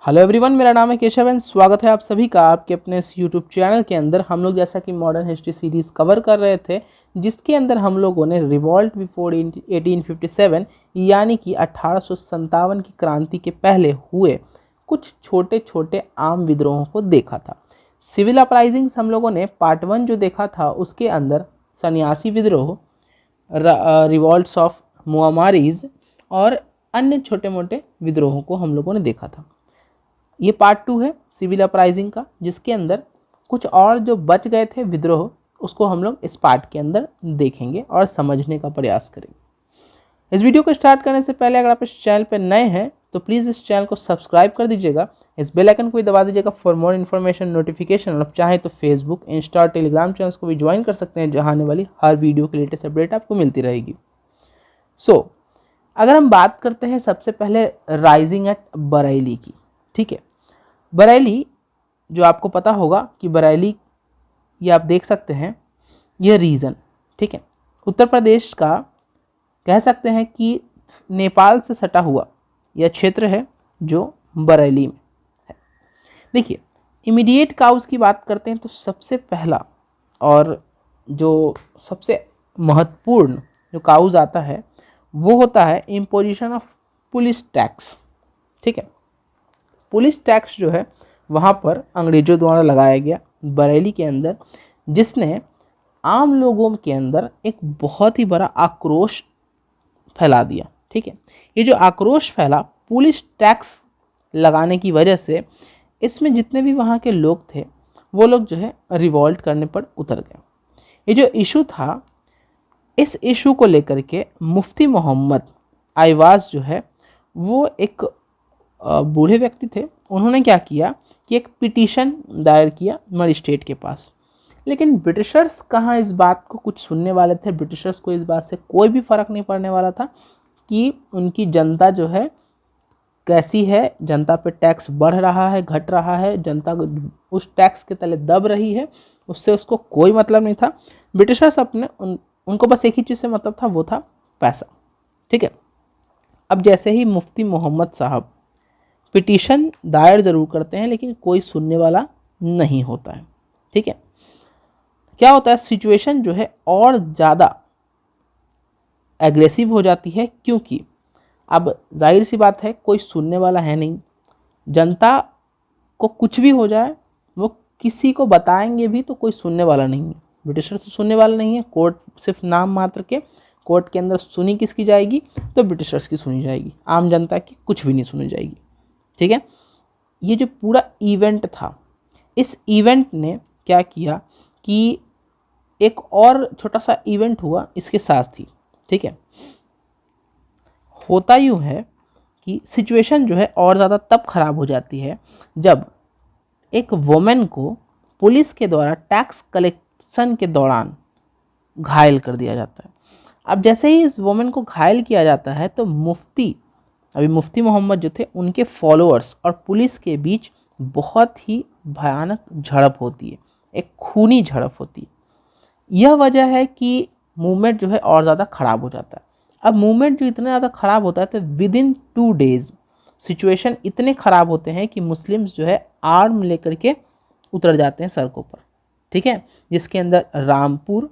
Hello everyone, मेरा नाम है केशव एंड स्वागत है आप सभी का आपके अपने इस यूट्यूब चैनल के अंदर। हम लोग जैसा कि मॉडर्न हिस्ट्री सीरीज़ कवर कर रहे थे, जिसके अंदर हम लोगों ने रिवॉल्ट बिफोर 1857 यानी कि 1857 की क्रांति के पहले हुए कुछ छोटे छोटे आम विद्रोहों को देखा था। सिविल अपराइजिंग्स हम लोगों ने पार्ट 1 जो देखा था, उसके अंदर सन्यासी विद्रोह, रिवॉल्ट्स ऑफ मुआमारीज और अन्य छोटे मोटे विद्रोहों को हम लोगों ने देखा था। ये पार्ट 2 है सिविल अपराइजिंग का, जिसके अंदर कुछ और जो बच गए थे विद्रोह, उसको हम लोग इस पार्ट के अंदर देखेंगे और समझने का प्रयास करेंगे। इस वीडियो को स्टार्ट करने से पहले अगर आप इस चैनल पर नए हैं तो प्लीज़ इस चैनल को सब्सक्राइब कर दीजिएगा, इस बेल आइकन को भी दबा दीजिएगा फॉर मोर इन्फॉर्मेशन नोटिफिकेशन। और आप चाहें तो फेसबुक, इंस्टा और टेलीग्राम चैनल्स को भी ज्वाइन कर सकते हैं, जहाँ आने वाली हर वीडियो की लेटेस्ट अपडेट आपको मिलती रहेगी। अगर हम बात करते हैं सबसे पहले राइजिंग एट बरेली की, ठीक है। बरेली, जो आपको पता होगा कि बरेली, ये आप देख सकते हैं, ये रीजन, ठीक है, उत्तर प्रदेश का कह सकते हैं कि नेपाल से सटा हुआ यह क्षेत्र है जो बरेली में है। देखिए, इमीडिएट काउज की बात करते हैं तो सबसे पहला और जो सबसे महत्वपूर्ण जो काउज आता है वो होता है इम्पोजिशन ऑफ पुलिस टैक्स, ठीक है। पुलिस टैक्स जो है वहाँ पर अंग्रेज़ों द्वारा लगाया गया बरेली के अंदर, जिसने आम लोगों के अंदर एक बहुत ही बड़ा आक्रोश फैला दिया, ठीक है। ये जो आक्रोश फैला पुलिस टैक्स लगाने की वजह से, इसमें जितने भी वहाँ के लोग थे वो लोग जो है रिवॉल्ट करने पर उतर गए। ये जो इशू था, इस इशू को लेकर के मुफ्ती मोहम्मद आइवाज़ जो है वो एक बूढ़े व्यक्ति थे। उन्होंने क्या किया कि एक पिटीशन दायर किया मजिस्ट्रेट के पास। लेकिन ब्रिटिशर्स कहाँ इस बात को कुछ सुनने वाले थे। ब्रिटिशर्स को इस बात से कोई भी फ़र्क नहीं पड़ने वाला था कि उनकी जनता जो है कैसी है, जनता पे टैक्स बढ़ रहा है, घट रहा है, जनता उस टैक्स के तले दब रही है, उससे उसको कोई मतलब नहीं था। ब्रिटिशर्स उनको बस एक ही चीज़ से मतलब था, वो था पैसा, ठीक है। अब जैसे ही मुफ्ती मोहम्मद साहब पिटीशन दायर ज़रूर करते हैं, लेकिन कोई सुनने वाला नहीं होता है, ठीक है। क्या होता है, सिचुएशन जो है और ज़्यादा एग्रेसिव हो जाती है, क्योंकि अब जाहिर सी बात है कोई सुनने वाला है नहीं। जनता को कुछ भी हो जाए, वो किसी को बताएंगे भी तो कोई सुनने वाला नहीं है। ब्रिटिशर्स तो सुनने वाला नहीं है। कोर्ट सिर्फ नाम मात्र के, कोर्ट के अंदर सुनी किसकी जाएगी, तो ब्रिटिशर्स की सुनी जाएगी, आम जनता की कुछ भी नहीं सुनी जाएगी, ठीक है। ये जो पूरा इवेंट था, इस इवेंट ने क्या किया कि एक और छोटा सा इवेंट हुआ इसके साथ ही, ठीक है। होता यूँ है कि सिचुएशन जो है और ज़्यादा तब ख़राब हो जाती है जब एक वुमेन को पुलिस के द्वारा टैक्स कलेक्शन के दौरान घायल कर दिया जाता है। अब जैसे ही इस वुमेन को घायल किया जाता है तो मुफ्ती मोहम्मद जो थे, उनके फॉलोअर्स और पुलिस के बीच बहुत ही भयानक झड़प होती है, एक खूनी झड़प होती है। यह वजह है कि मूवमेंट जो है और ज़्यादा ख़राब हो जाता है। अब मूवमेंट जो इतना ज़्यादा ख़राब होता है तो विदिन 2 डेज़ सिचुएशन इतने ख़राब होते हैं कि मुस्लिम्स जो है आर्म लेकर के उतर जाते हैं सड़कों पर, ठीक है। जिसके अंदर रामपुर,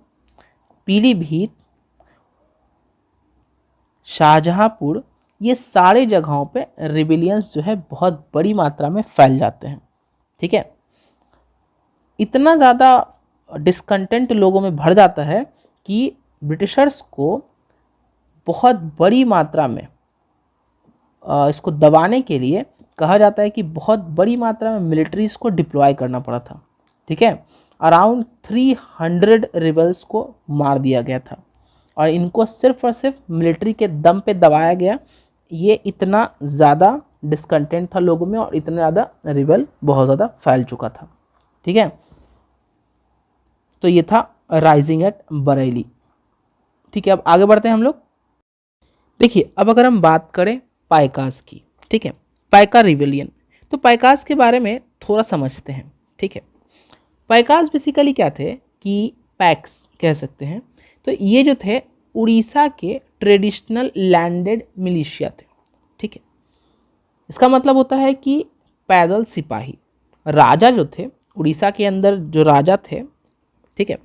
पीलीभीत, शाहजहांपुर, ये सारे जगहों पे रिबिलियंस जो है बहुत बड़ी मात्रा में फैल जाते हैं, ठीक है। इतना ज़्यादा डिस्कंटेंट लोगों में भर जाता है कि ब्रिटिशर्स को बहुत बड़ी मात्रा में इसको दबाने के लिए कहा जाता है कि बहुत बड़ी मात्रा में मिलिट्रीज को डिप्लॉय करना पड़ा था, ठीक है। अराउंड 300 रिबल्स को मार दिया गया था और इनको सिर्फ और सिर्फ मिलिट्री के दम पे दबाया गया। ये इतना ज़्यादा डिस्कंटेंट था लोगों में और इतना ज़्यादा रिबल बहुत ज़्यादा फैल चुका था, ठीक है। तो ये था राइजिंग एट बरेली, ठीक है। अब आगे बढ़ते हैं हम लोग। देखिए, अब अगर हम बात करें पाइकास की, ठीक है, पाइका रिविलियन, तो पाइकास के बारे में थोड़ा समझते हैं, ठीक है। पाइकास बेसिकली क्या थे कि पैक्स कह सकते हैं। तो ये जो थे उड़ीसा के ट्रेडिशनल लैंडेड मिलिशिया थे, ठीक है। इसका मतलब होता है कि पैदल सिपाही। राजा जो थे उड़ीसा के अंदर, जो राजा थे, ठीक है,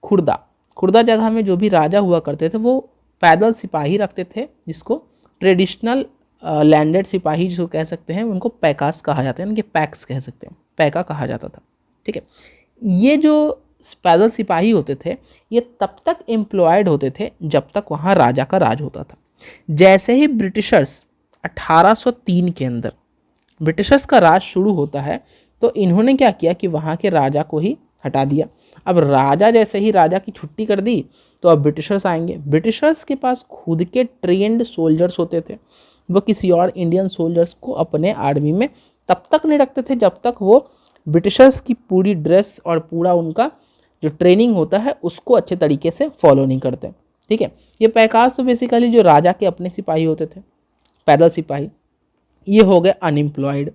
खुर्दा जगह में जो भी राजा हुआ करते थे वो पैदल सिपाही रखते थे, जिसको ट्रेडिशनल लैंडेड सिपाही जो कह सकते हैं, उनको पैकास कहा जाता है, उनके पैक्स कह सकते हैं, पैका कहा जाता था। ठीक है, ये जो पैदल सिपाही होते थे ये तब तक एम्प्लॉयड होते थे जब तक वहाँ राजा का राज होता था। जैसे ही ब्रिटिशर्स 1803 के अंदर ब्रिटिशर्स का राज शुरू होता है तो इन्होंने क्या किया कि वहाँ के राजा को ही हटा दिया। अब राजा जैसे ही राजा की छुट्टी कर दी तो अब ब्रिटिशर्स आएंगे। ब्रिटिशर्स के पास खुद के ट्रेंड सोल्जर्स होते थे, वो किसी और इंडियन सोल्जर्स को अपने आर्मी में तब तक नहीं रखते थे जब तक वो ब्रिटिशर्स की पूरी ड्रेस और पूरा उनका जो ट्रेनिंग होता है उसको अच्छे तरीके से फॉलो नहीं करते। ठीक है, ये पैकास तो बेसिकली जो राजा के अपने सिपाही होते थे, पैदल सिपाही, ये हो गए अनएम्प्लॉयड।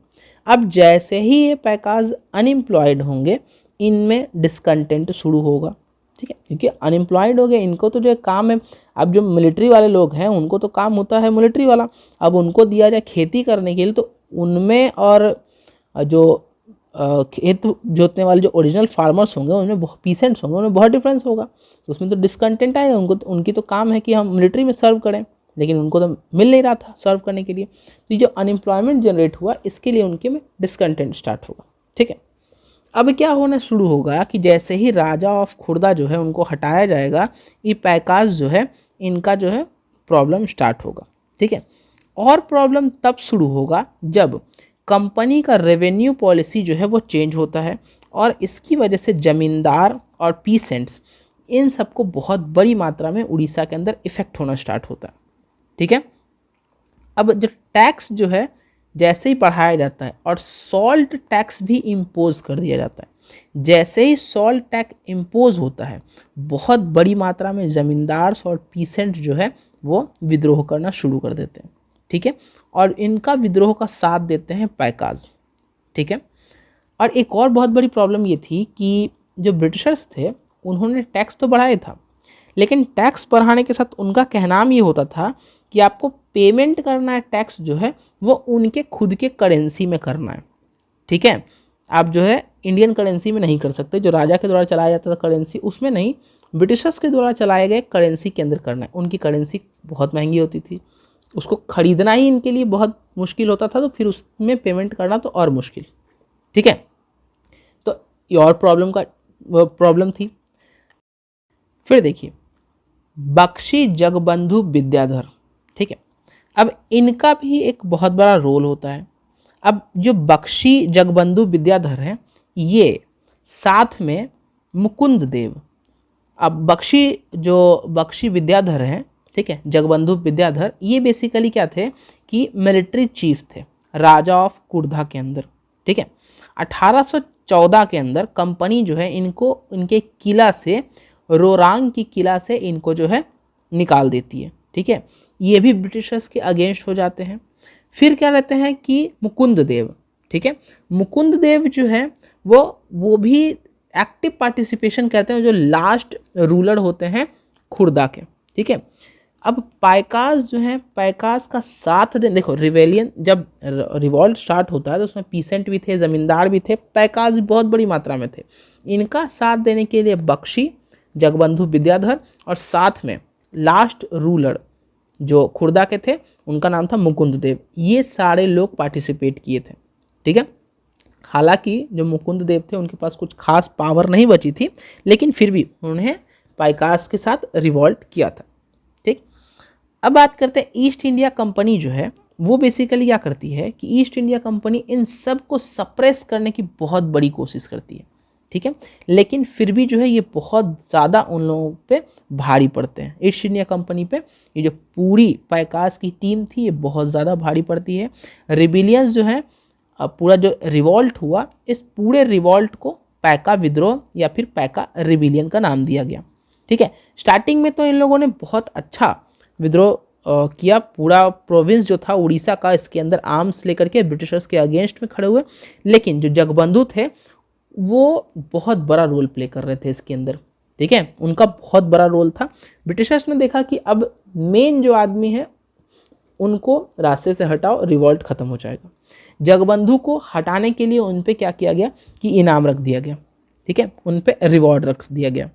अब जैसे ही ये पैकास अनएम्प्लॉयड होंगे इनमें डिसकंटेंट शुरू होगा। ठीक है, क्योंकि अनएम्प्लॉयड हो गए, इनको तो जो काम है, अब जो मिलिट्री वाले लोग हैं उनको तो काम होता है मिलिट्री वाला, अब उनको दिया जाए खेती करने के लिए तो उनमें और जो खेत जोतने वाले जो ओरिजिनल फार्मर्स होंगे उनमें पीसेंट्स होंगे, उनमें बहुत डिफरेंस होगा। तो उसमें तो डिसकंटेंट आएगा, उनकी तो काम है कि हम मिलिट्री में सर्व करें, लेकिन उनको तो मिल नहीं रहा था सर्व करने के लिए। तो जो अनएम्प्लॉयमेंट जनरेट हुआ इसके लिए उनके में डिसकंटेंट स्टार्ट होगा। ठीक है, अब क्या होना शुरू होगा कि जैसे ही राजा ऑफ खुर्दा जो है उनको हटाया जाएगा, ये पैकास जो है इनका जो है प्रॉब्लम स्टार्ट होगा। ठीक है, और प्रॉब्लम तब शुरू होगा जब कंपनी का रेवेन्यू पॉलिसी जो है वो चेंज होता है और इसकी वजह से ज़मींदार और पीसेंट्स इन सबको बहुत बड़ी मात्रा में उड़ीसा के अंदर इफ़ेक्ट होना स्टार्ट होता है। ठीक है, अब जो टैक्स जो है जैसे ही बढ़ाया जाता है और सॉल्ट टैक्स भी इम्पोज कर दिया जाता है, जैसे ही सॉल्ट टैक्स इम्पोज होता है बहुत बड़ी मात्रा में ज़मींदार और पीसेंट जो है वो विद्रोह करना शुरू कर देते हैं। ठीक है, और इनका विद्रोह का साथ देते हैं पैकास। ठीक है, और एक और बहुत बड़ी प्रॉब्लम ये थी कि जो ब्रिटिशर्स थे उन्होंने टैक्स तो बढ़ाया था, लेकिन टैक्स बढ़ाने के साथ उनका कहनाम ये होता था कि आपको पेमेंट करना है टैक्स जो है वो उनके खुद के करेंसी में करना है। ठीक है, आप जो है इंडियन करेंसी में नहीं कर सकते, जो राजा के द्वारा चलाया जाता था करेंसी उसमें नहीं, ब्रिटिशर्स के द्वारा चलाए गए करेंसी के अंदर करना है। उनकी करेंसी बहुत महंगी होती थी, उसको खरीदना ही इनके लिए बहुत मुश्किल होता था, तो फिर उसमें पेमेंट करना तो और मुश्किल। ठीक है, तो ये और प्रॉब्लम थी। फिर देखिए बख्शी जगबंधु विद्याधर। ठीक है, अब इनका भी एक बहुत बड़ा रोल होता है। अब जो बख्शी जगबंधु विद्याधर हैं ये साथ में मुकुंद देव, अब बख्शी विद्याधर हैं, ठीक है, जगबंधु विद्याधर, ये बेसिकली क्या थे कि मिलिट्री चीफ थे राजा ऑफ कुर्धा के अंदर। ठीक है, 1814 के अंदर कंपनी जो है इनको इनके किला से, रोरांग की किला से इनको जो है निकाल देती है। ठीक है, ये भी ब्रिटिशर्स के अगेंस्ट हो जाते हैं। फिर क्या रहते हैं कि मुकुंद देव, ठीक है, मुकुंद देव जो है वो भी एक्टिव पार्टिसिपेशन करते हैं, जो लास्ट रूलर होते हैं खुर्दा के। ठीक है, अब पैकास जो है, पैकास का साथ दे, देखो रिवेलियन जब रिवॉल्ट स्टार्ट होता है तो उसमें पीसेंट भी थे, ज़मींदार भी थे, पैकास भी बहुत बड़ी मात्रा में थे। इनका साथ देने के लिए बख्शी जगबंधु विद्याधर और साथ में लास्ट रूलर जो खुर्दा के थे उनका नाम था मुकुंद देव, ये सारे लोग पार्टिसिपेट किए थे। ठीक है, हालांकि जो मुकुंद देव थे उनके पास कुछ खास पावर नहीं बची थी, लेकिन फिर भी उन्होंने पैकास के साथ रिवॉल्ट किया था। ठीक, अब बात करते हैं ईस्ट इंडिया कंपनी जो है वो बेसिकली क्या करती है कि ईस्ट इंडिया कंपनी इन सब को सप्रेस करने की बहुत बड़ी कोशिश करती है। ठीक है, लेकिन फिर भी जो है ये बहुत ज़्यादा उन लोगों पे भारी पड़ते हैं, ईस्ट इंडिया कंपनी पे। ये जो पूरी पैकास की टीम थी ये बहुत ज़्यादा भारी पड़ती है। रिबिलियंस जो है, पूरा जो रिवॉल्ट हुआ, इस पूरे रिवॉल्ट को पैका विद्रोह या फिर पैका रिबिलियन का नाम दिया गया। ठीक है, स्टार्टिंग में तो इन लोगों ने बहुत अच्छा विद्रोह किया, पूरा प्रोविंस जो था उड़ीसा का इसके अंदर आर्म्स लेकर के ब्रिटिशर्स के अगेंस्ट में खड़े हुए, लेकिन जो जगबंधु थे वो बहुत बड़ा रोल प्ले कर रहे थे इसके अंदर। ठीक है, उनका बहुत बड़ा रोल था। ब्रिटिशर्स ने देखा कि अब मेन जो आदमी है उनको रास्ते से हटाओ, रिवॉल्ट खत्म हो जाएगा। जगबंधु को हटाने के लिए उन पे क्या किया गया कि इनाम रख दिया गया, ठीक है, उन पे रिवॉर्ड रख दिया गया।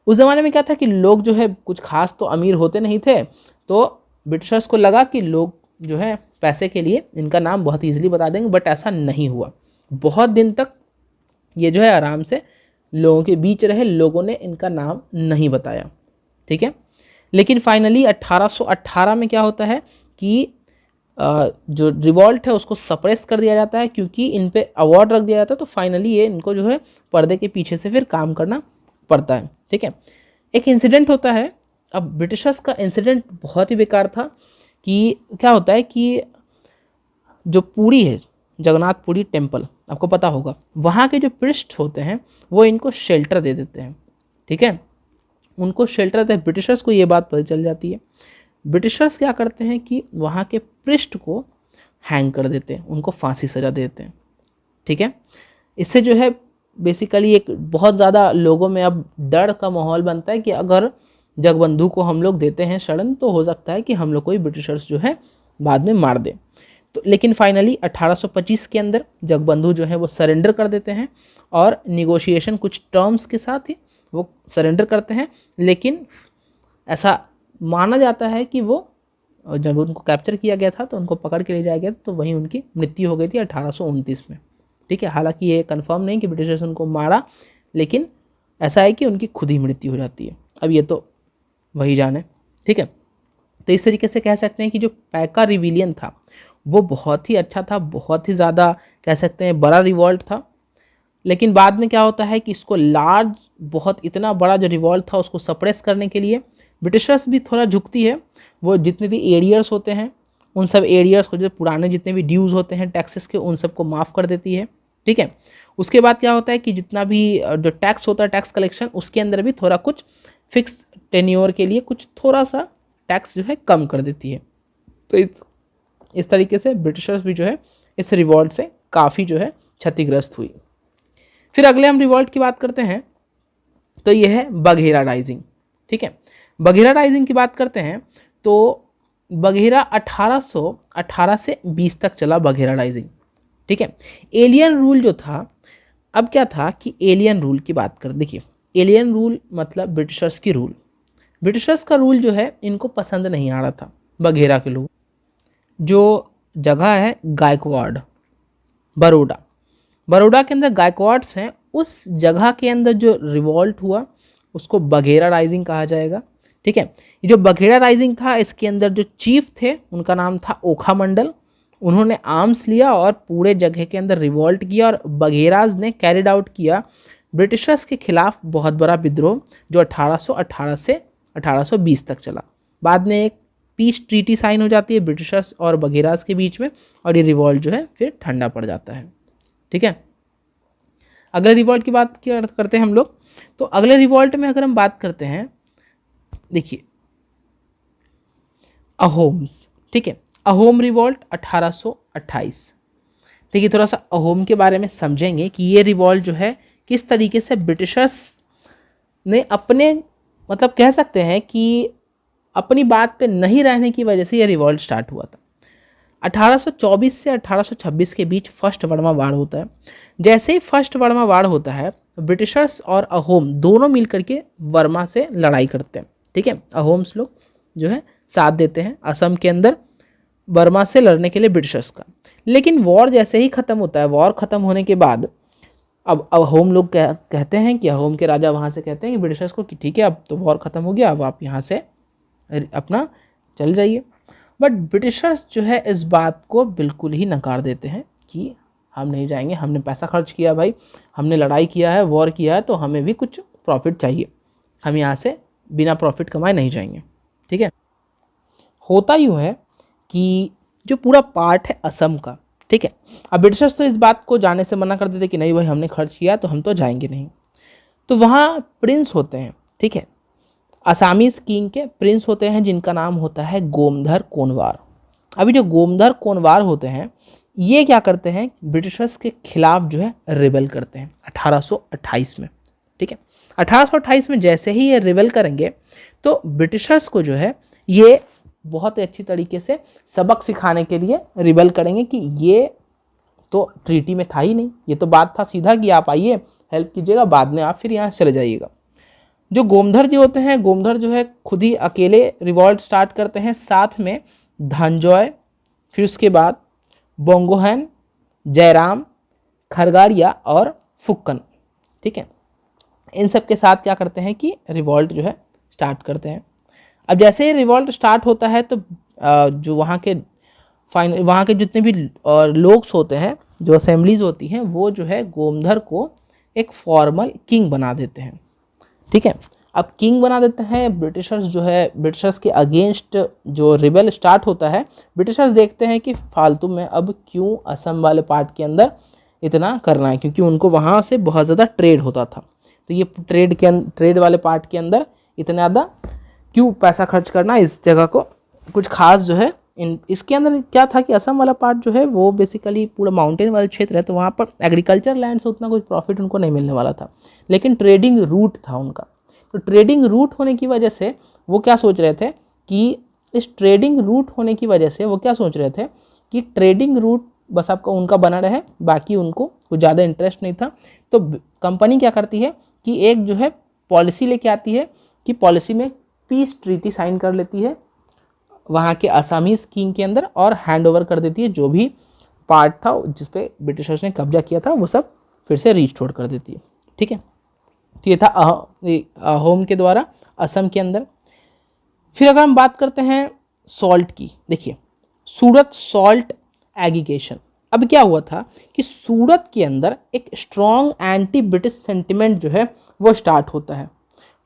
उस ज़माने में क्या था कि लोग जो है कुछ खास तो अमीर होते नहीं थे, तो ब्रिटिशर्स को लगा कि लोग जो है पैसे के लिए इनका नाम बहुत ईजिली बता देंगे, बट ऐसा नहीं हुआ। बहुत दिन तक ये जो है आराम से लोगों के बीच रहे, लोगों ने इनका नाम नहीं बताया, ठीक है। लेकिन फाइनली 1818 में क्या होता है कि जो रिवॉल्ट है उसको सप्रेस कर दिया जाता है, क्योंकि इन पे अवार्ड रख दिया जाता है। तो फाइनली ये इनको जो है पर्दे के पीछे से फिर काम करना पड़ता है, ठीक है। एक इंसिडेंट होता है, अब ब्रिटिशर्स का इंसिडेंट बहुत ही बेकार था कि क्या होता है कि जो पुरी है, जगन्नाथ पुरी टेम्पल, आपको पता होगा, वहाँ के जो प्रिस्ट होते हैं वो इनको शेल्टर दे देते हैं, ठीक है, उनको शेल्टर देते हैं। ब्रिटिशर्स को ये बात पता चल जाती है। ब्रिटिशर्स क्या करते हैं कि वहाँ के प्रिस्ट को हैंग कर देते हैं, उनको फांसी सजा देते हैं, ठीक है। इससे जो है बेसिकली एक बहुत ज़्यादा लोगों में अब डर का माहौल बनता है कि अगर जगबंधु को हम लोग देते हैं शरण, तो हो सकता है कि हम लोग को ही ब्रिटिशर्स जो है बाद में मार दें। तो लेकिन फाइनली 1825 के अंदर जगबंधु जो है वो सरेंडर कर देते हैं, और निगोशिएशन कुछ टर्म्स के साथ ही वो सरेंडर करते हैं। लेकिन ऐसा माना जाता है कि वो जब उनको कैप्चर किया गया था तो उनको पकड़ के ले जाया गया, तो वहीं उनकी मृत्यु हो गई थी 1829 में, ठीक है। हालांकि ये कंफर्म नहीं कि ब्रिटिशर्स उनको मारा, लेकिन ऐसा है कि उनकी खुद ही मृत्यु हो जाती है। अब ये तो वही जाने, ठीक है। तो इस तरीके से कह सकते हैं कि जो पैका रिविलियन था वो बहुत ही अच्छा था, बहुत ही ज़्यादा कह सकते हैं बड़ा रिवॉल्ट था। लेकिन बाद में क्या होता है कि इसको लार्ज, बहुत इतना बड़ा जो रिवॉल्ट था उसको सप्रेस करने के लिए ब्रिटिशर्स भी थोड़ा झुकती है। वो जितने भी एरियर्स होते हैं उन सब एरियर्स को, जो पुराने जितने भी ड्यूज़ होते हैं टैक्सेस के, उन सबको माफ़ कर देती है, ठीक है। उसके बाद क्या होता है कि जितना भी जो टैक्स होता है, टैक्स कलेक्शन, उसके अंदर भी थोड़ा कुछ फिक्स टेन्योर के लिए कुछ थोड़ा सा टैक्स जो है कम कर देती है। तो इस तरीके से ब्रिटिशर्स भी जो है इस रिवॉल्ट से काफ़ी जो है क्षतिग्रस्त हुई। फिर अगले हम रिवॉल्ट की बात करते हैं, तो ये है बघेरा राइजिंग, ठीक है। बघेरा राइजिंग की बात करते हैं तो बघेरा 1818 से 20 तक चला बघेरा राइजिंग, ठीक है। एलियन रूल जो था, अब क्या था कि एलियन रूल की बात कर, देखिए एलियन रूल मतलब ब्रिटिशर्स की रूल। ब्रिटिशर्स का रूल जो है इनको पसंद नहीं आ रहा था बघेरा के लोग। जो जगह है गायकवाड़, बड़ौदा, बड़ौदा के अंदर गायकवाड्स हैं, उस जगह के अंदर जो रिवॉल्ट हुआ उसको बघेरा राइजिंग कहा जाएगा, ठीक है। ये जो बघेरा राइजिंग था इसके अंदर जो चीफ थे उनका नाम था ओखा मंडल। उन्होंने आर्म्स लिया और पूरे जगह के अंदर रिवॉल्ट किया, और बघेराज ने कैरिड आउट किया ब्रिटिशर्स के खिलाफ बहुत बड़ा विद्रोह, जो 1818 से 1820 तक चला। बाद में एक पीस ट्रीटी साइन हो जाती है ब्रिटिशर्स और बघेराज के बीच में, और ये रिवॉल्ट जो है फिर ठंडा पड़ जाता है, ठीक है। अगले रिवॉल्ट की बात करते हैं हम लोग, तो अगले रिवॉल्ट में अगर हम बात करते हैं, देखिए अहोम्स, ठीक है, अहोम रिवॉल्ट 1828। देखिए थोड़ा सा अहोम के बारे में समझेंगे कि ये रिवॉल्ट जो है किस तरीके से ब्रिटिशर्स ने अपने, मतलब कह सकते हैं कि अपनी बात पे नहीं रहने की वजह से ये रिवॉल्ट स्टार्ट हुआ था। 1824 से 1826 के बीच फर्स्ट वर्मा वार होता है। जैसे ही फर्स्ट वर्मा वार होता है, ब्रिटिशर्स और अहोम दोनों मिलकर के वर्मा से लड़ाई करते हैं, ठीक है। अहोम्स लोग जो है साथ देते हैं असम के अंदर वर्मा से लड़ने के लिए ब्रिटिशर्स का। लेकिन वॉर जैसे ही ख़त्म होता है, वॉर ख़त्म होने के बाद अब अहोम लोग कहते हैं कि अहोम के राजा वहाँ से कहते हैं कि ब्रिटिशर्स को कि ठीक है अब तो वॉर ख़त्म हो गया, अब आप यहाँ से अपना चल जाइए। बट ब्रिटिशर्स जो है इस बात को बिल्कुल ही नकार देते हैं कि हम नहीं जाएंगे, हमने पैसा खर्च किया भाई, हमने लड़ाई किया है, वॉर किया है, तो हमें भी कुछ प्रॉफिट चाहिए, हम यहाँ से बिना प्रॉफिट कमाए नहीं जाएंगे, ठीक है। होता यूँ है कि जो पूरा पार्ट है असम का, ठीक है, अब ब्रिटिशर्स तो इस बात को जाने से मना कर देते कि नहीं भाई हमने खर्च किया तो हम तो जाएंगे नहीं। तो वहाँ प्रिंस होते हैं, ठीक है, असामीज किंग के प्रिंस होते हैं जिनका नाम होता है गोमधर कोनवार। अभी जो गोमधर कोनवार होते हैं ये क्या करते हैं, ब्रिटिशर्स के खिलाफ जो है रिबेल करते हैं 1828 में, ठीक है। 1828 में जैसे ही ये रिबेल करेंगे तो ब्रिटिशर्स को जो है ये बहुत ही अच्छी तरीके से सबक सिखाने के लिए रिबेल करेंगे कि ये तो ट्रीटी में था ही नहीं, ये तो बात था सीधा कि आप आइए हेल्प कीजिएगा, बाद में आप फिर यहाँ चले जाइएगा। जो गोमधर जी होते हैं, गोमधर जो है खुद ही अकेले रिवॉल्ट स्टार्ट करते हैं, साथ में धनजॉय, फिर उसके बाद बोंगोहन, जयराम, खरगारिया और फुक्कन। ठीक है, इन सब के साथ क्या करते हैं कि रिवॉल्ट जो है स्टार्ट करते हैं। अब जैसे ही रिवॉल्ट स्टार्ट होता है तो जो वहाँ के जितने भी लोग होते हैं, जो असेंबलीज होती हैं, वो जो है गोमधर को एक फॉर्मल किंग बना देते हैं। ठीक है, अब किंग बना देते हैं। ब्रिटिशर्स के अगेंस्ट जो रिबेल स्टार्ट होता है, ब्रिटिशर्स देखते हैं कि फालतू में अब क्यों असम वाले पार्ट के अंदर इतना करना है, क्योंकि उनको वहाँ से बहुत ज़्यादा ट्रेड होता था। तो ये ट्रेड वाले पार्ट के अंदर इतना ज़्यादा क्यों पैसा खर्च करना, इस जगह को कुछ खास जो है इसके अंदर क्या था कि असम वाला पार्ट जो है वो बेसिकली पूरा माउंटेन वाला क्षेत्र है, तो वहाँ पर एग्रीकल्चर लैंड से उतना कुछ प्रॉफिट उनको नहीं मिलने वाला था, लेकिन ट्रेडिंग रूट था उनका। तो ट्रेडिंग रूट होने की वजह से वो क्या सोच रहे थे कि ट्रेडिंग रूट बस आपका उनका बना रहे, बाकी उनको कुछ ज़्यादा इंटरेस्ट नहीं था। तो कंपनी क्या करती है कि एक जो है पॉलिसी लेके आती है कि पॉलिसी में पीस ट्रीटी साइन कर लेती है वहाँ के असामीज किंग के अंदर, और हैंड ओवर कर देती है जो भी पार्ट था जिस पे ब्रिटिशर्स ने कब्जा किया था, वो सब फिर से रिस्टोर कर देती है। ठीक है, तो ये था अहोम के द्वारा असम के अंदर। फिर अगर हम बात करते हैं सॉल्ट की, देखिए सूरत सॉल्ट एग्रीगेशन। अब क्या हुआ था कि सूरत के अंदर एक स्ट्रॉन्ग एंटी ब्रिटिश सेंटिमेंट जो है वो स्टार्ट होता है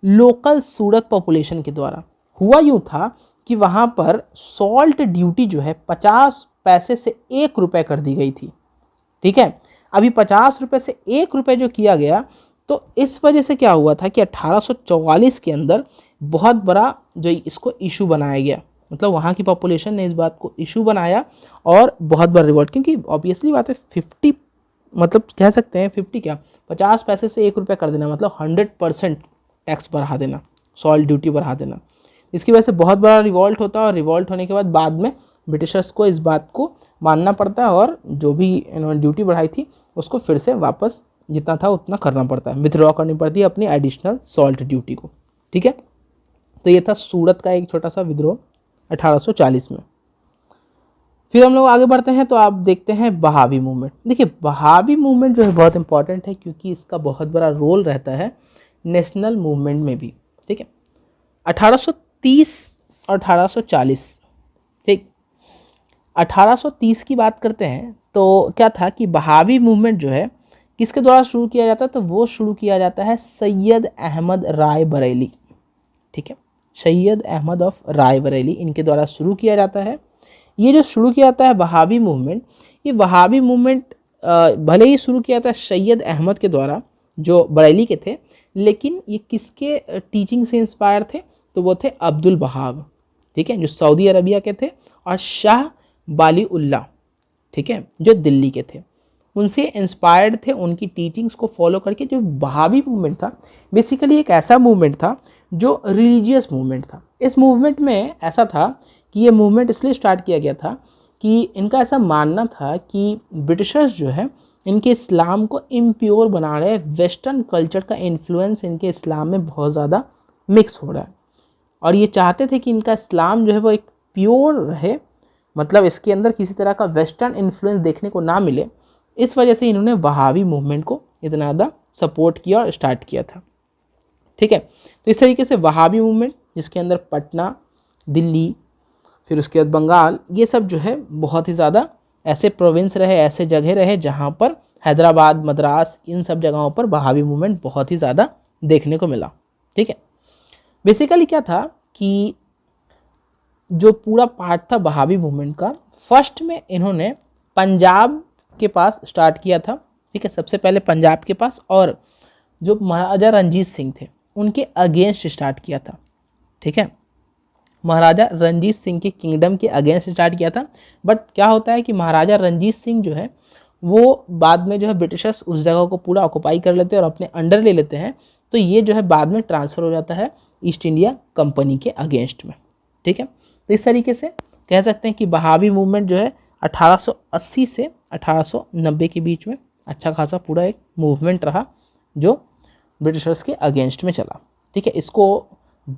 लोकल सूरत पॉपुलेशन के द्वारा। हुआ यूँ था कि वहाँ पर सॉल्ट ड्यूटी जो है 50 पैसे से 1 रुपये कर दी गई थी। ठीक है, अभी 50 रुपये से 1 रुपये जो किया गया, तो इस वजह से क्या हुआ था कि 1844 के अंदर बहुत बड़ा जो इसको इशू बनाया गया, मतलब वहाँ की पॉपुलेशन ने इस बात को इशू बनाया और बहुत बड़ा रिवॉल्ट, क्योंकि ऑब्वियसली बात है 50 मतलब कह सकते हैं 50 क्या 50 पैसे से 1 रुपये कर देना, मतलब 100% टैक्स बढ़ा देना, सॉल्ट ड्यूटी बढ़ा देना। इसकी वजह से बहुत बड़ा रिवॉल्ट होता है, और रिवॉल्ट होने के बाद में ब्रिटिशर्स को इस बात को मानना पड़ता है, और जो भी इन्होंने ड्यूटी बढ़ाई थी उसको फिर से वापस जितना था उतना करना पड़ता है, विथड्रॉ करनी पड़ती है अपनी एडिशनल सॉल्ट ड्यूटी को। ठीक है, तो ये था सूरत का एक छोटा सा विद्रोह 1840 में। फिर हम लोग आगे बढ़ते हैं तो आप देखते हैं बहावी मूवमेंट। देखिए बहावी मूवमेंट जो है बहुत इंपॉर्टेंट है, क्योंकि इसका बहुत बड़ा रोल रहता है नेशनल मूवमेंट में भी। ठीक है, 1830 और 1840। ठीक, 1830 की बात करते हैं तो क्या था कि बहावी मूवमेंट जो है किसके द्वारा शुरू किया जाता है, तो वो शुरू किया जाता है सैयद अहमद राय बरेली। ठीक है, सैयद अहमद ऑफ राय बरेली, इनके द्वारा शुरू किया जाता है। ये जो शुरू किया जाता है वहाबी मूवमेंट, ये वहाबी मूवमेंट भले ही शुरू किया था सैयद अहमद के द्वारा जो बरेली के थे, लेकिन ये किसके टीचिंग से इंस्पायर थे, तो वो थे अब्दुल वहाब। ठीक है, जो सऊदी अरबिया के थे, और शाह बाली उल्लाह, ठीक है, जो दिल्ली के थे। उनसे इंस्पायर्ड थे, उनकी टीचिंग्स को फॉलो करके। जो वहाबी मूवमेंट था बेसिकली एक ऐसा मूवमेंट था जो रिलीजियस मूवमेंट था। इस मूवमेंट में ऐसा था कि ये मूवमेंट इसलिए स्टार्ट किया गया था कि इनका ऐसा मानना था कि ब्रिटिशर्स जो है इनके इस्लाम को इम्प्योर बना रहे हैं, वेस्टर्न कल्चर का इन्फ्लुएंस इनके इस्लाम में बहुत ज़्यादा मिक्स हो रहा है, और ये चाहते थे कि इनका इस्लाम जो है वो एक प्योर रहे, मतलब इसके अंदर किसी तरह का वेस्टर्न इन्फ्लुएंस देखने को ना मिले। इस वजह से इन्होंने वहाबी मूवमेंट को इतना ज़्यादा सपोर्ट किया और स्टार्ट किया था। ठीक है, तो इस तरीके से वहाबी मूवमेंट जिसके अंदर पटना, दिल्ली, फिर उसके बाद बंगाल, ये सब जो है बहुत ही ज़्यादा ऐसे प्रोविंस रहे, ऐसे जगह रहे जहाँ पर हैदराबाद, मद्रास, इन सब जगहों पर वहाबी मूवमेंट बहुत ही ज़्यादा देखने को मिला। ठीक है, बेसिकली क्या था कि जो पूरा पार्ट था वहाबी मूवमेंट का, फर्स्ट में इन्होंने पंजाब के पास स्टार्ट किया था। ठीक है, सबसे पहले पंजाब के पास, और जो महाराजा रंजीत सिंह थे उनके अगेंस्ट स्टार्ट किया था। ठीक है, महाराजा रंजीत सिंह के किंगडम के अगेंस्ट स्टार्ट किया था। बट क्या होता है कि महाराजा रंजीत सिंह जो है वो बाद में जो है ब्रिटिशर्स उस जगह को पूरा ऑक्युपाई कर लेते हैं और अपने अंडर ले लेते हैं, तो ये जो है बाद में ट्रांसफ़र हो जाता है ईस्ट इंडिया कंपनी के अगेंस्ट में। ठीक है, तो इस तरीके से कह सकते हैं कि बहावी मूवमेंट जो है 1880 से 1890 के बीच में अच्छा खासा पूरा एक मूवमेंट रहा जो ब्रिटिशर्स के अगेंस्ट में चला। ठीक है, इसको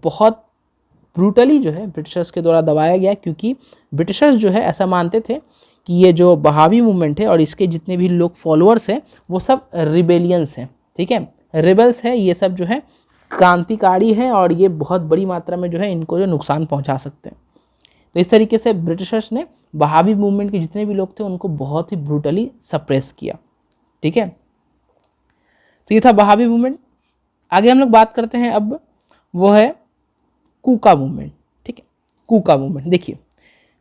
बहुत ब्रूटली जो है ब्रिटिशर्स के द्वारा दबाया गया, क्योंकि ब्रिटिशर्स जो है ऐसा मानते थे कि ये जो बहावी मूवमेंट है और इसके जितने भी लोग फॉलोअर्स हैं वो सब रिबेलियंस हैं। ठीक है, रिबल्स है, ये सब जो है क्रांतिकारी हैं और ये बहुत बड़ी मात्रा में जो है इनको जो नुकसान पहुंचा सकते हैं। तो इस तरीके से ब्रिटिशर्स ने बहावी मूवमेंट के जितने भी लोग थे उनको बहुत ही ब्रूटली सप्रेस किया। ठीक है, तो ये था बहावी मूवमेंट। आगे हम लोग बात करते हैं अब, वो है कूका मूवमेंट। ठीक है, कूका मूवमेंट देखिए,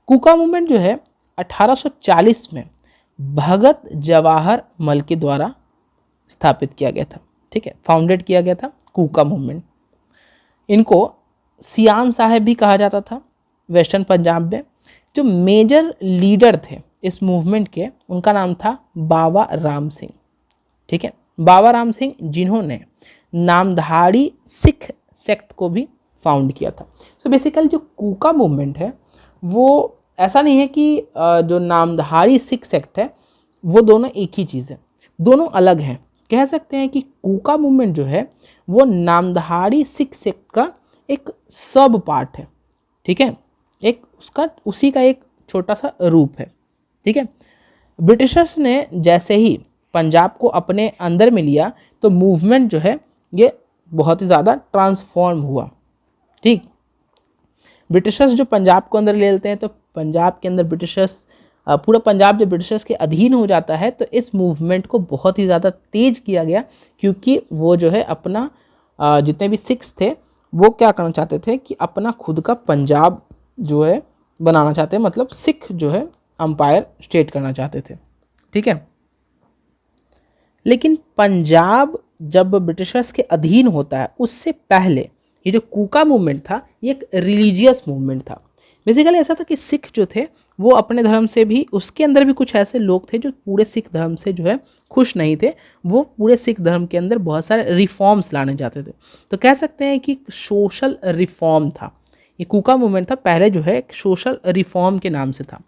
कूका मूवमेंट जो है 1840 में भगत जवाहर मल के द्वारा स्थापित किया गया था। ठीक है, फाउंडेड किया गया था कूका मूवमेंट। इनको सियान साहब भी कहा जाता था वेस्टर्न पंजाब में। जो मेजर लीडर थे इस मूवमेंट के, उनका नाम था बाबा राम सिंह। ठीक है, बाबा राम सिंह जिन्होंने नामधारी सिख सेक्ट को भी फाउंड किया था। तो बेसिकली जो कूका मूवमेंट है वो ऐसा नहीं है कि जो नामधारी सिख सेक्ट है वो दोनों एक ही चीज़ है, दोनों अलग हैं। कह सकते हैं कि कूका मूवमेंट जो है वो नामधारी सिख सेक्ट का एक सब पार्ट है। ठीक है, एक उसका उसी का एक छोटा सा रूप है। ठीक है, ब्रिटिशर्स ने जैसे ही पंजाब को अपने अंदर में लिया तो मूवमेंट जो है ये बहुत ही ज़्यादा ट्रांसफॉर्म हुआ। ठीक, ब्रिटिशर्स जो पंजाब को अंदर ले लेते हैं तो पंजाब के अंदर ब्रिटिशर्स, पूरा पंजाब जब ब्रिटिशर्स के अधीन हो जाता है तो इस मूवमेंट को बहुत ही ज़्यादा तेज किया गया, क्योंकि वो जो है अपना जितने भी सिख्स थे वो क्या करना चाहते थे कि अपना खुद का पंजाब जो है बनाना चाहते हैं, मतलब सिख जो है अंपायर स्टेट करना चाहते थे। ठीक है, लेकिन पंजाब जब ब्रिटिशर्स के अधीन होता है उससे पहले ये जो कूका मूवमेंट था ये एक रिलीजियस मूवमेंट था। बेसिकली ऐसा था कि सिख जो थे वो अपने धर्म से भी, उसके अंदर भी कुछ ऐसे लोग थे जो पूरे सिख धर्म से जो है खुश नहीं थे, वो पूरे सिख धर्म के अंदर बहुत सारे रिफॉर्म्स लाने चाहते थे। तो कह सकते हैं कि सोशल रिफॉर्म था ये कूका मूवमेंट था। पहले जो है एक सोशल रिफॉर्म के नाम से था,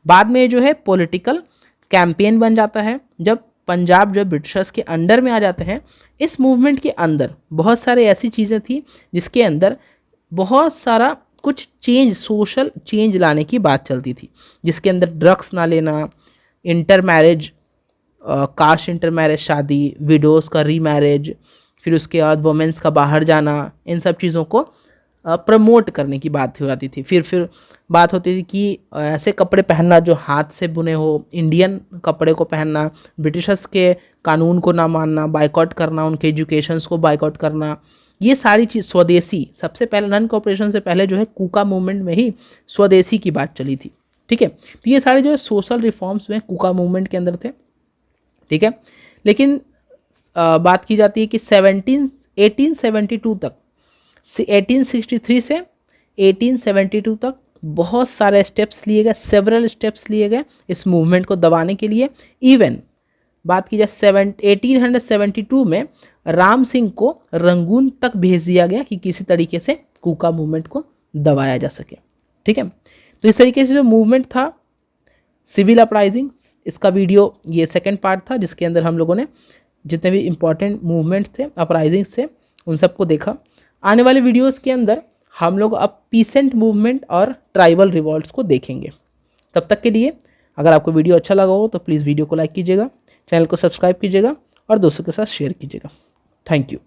बाद में जो है पॉलिटिकल कैंपेन बन जाता है। जब पंजाब जो ब्रिटिशर्स के अंडर में आ जाते हैं, इस मूवमेंट के अंदर बहुत सारे ऐसी चीज़ें थी जिसके अंदर बहुत सारा कुछ चेंज, सोशल चेंज लाने की बात चलती थी, जिसके अंदर ड्रग्स ना लेना, inter marriage, caste inter marriage शादी, विडोज़ का रीमैरिज, फिर उसके बाद वुमेंस का बाहर जाना, इन सब चीज़ों को प्रमोट करने की बात हो जाती थी। फिर बात होती थी कि ऐसे कपड़े पहनना जो हाथ से बुने हो, इंडियन कपड़े को पहनना, ब्रिटिशर्स के कानून को ना मानना, बाइकआउट करना, उनके एजुकेशंस को बाइकआउट करना, ये सारी चीज़ स्वदेशी, सबसे पहले नॉन कॉपरेशन से पहले जो है कूका मूवमेंट में ही स्वदेशी की बात चली थी। ठीक है, तो ये सारे जो है सोशल रिफॉर्म्स में कूका मूवमेंट के अंदर थे। ठीक है, लेकिन बात की जाती है कि 1872 तक, 1863 से 1872 तक बहुत सारे स्टेप्स लिए गए, सेवरल स्टेप्स लिए गए इस मूवमेंट को दबाने के लिए। इवन बात की जाए 1872 में राम सिंह को रंगून तक भेज दिया गया कि किसी तरीके से कूका मूवमेंट को दबाया जा सके। ठीक है, तो इस तरीके से जो मूवमेंट था सिविल अपराइजिंग, इसका वीडियो ये सेकंड पार्ट था जिसके अंदर हम लोगों ने जितने भी इम्पोर्टेंट मूवमेंट्स थे अपराइजिंग्स थे उन सबको देखा। आने वाले वीडियोस के अंदर हम लोग अब पीसेंट मूवमेंट और ट्राइबल रिवॉल्ट्स को देखेंगे। तब तक के लिए अगर आपको वीडियो अच्छा लगा हो तो प्लीज़ वीडियो को लाइक कीजिएगा, चैनल को सब्सक्राइब कीजिएगा और दोस्तों के साथ शेयर कीजिएगा। Thank you.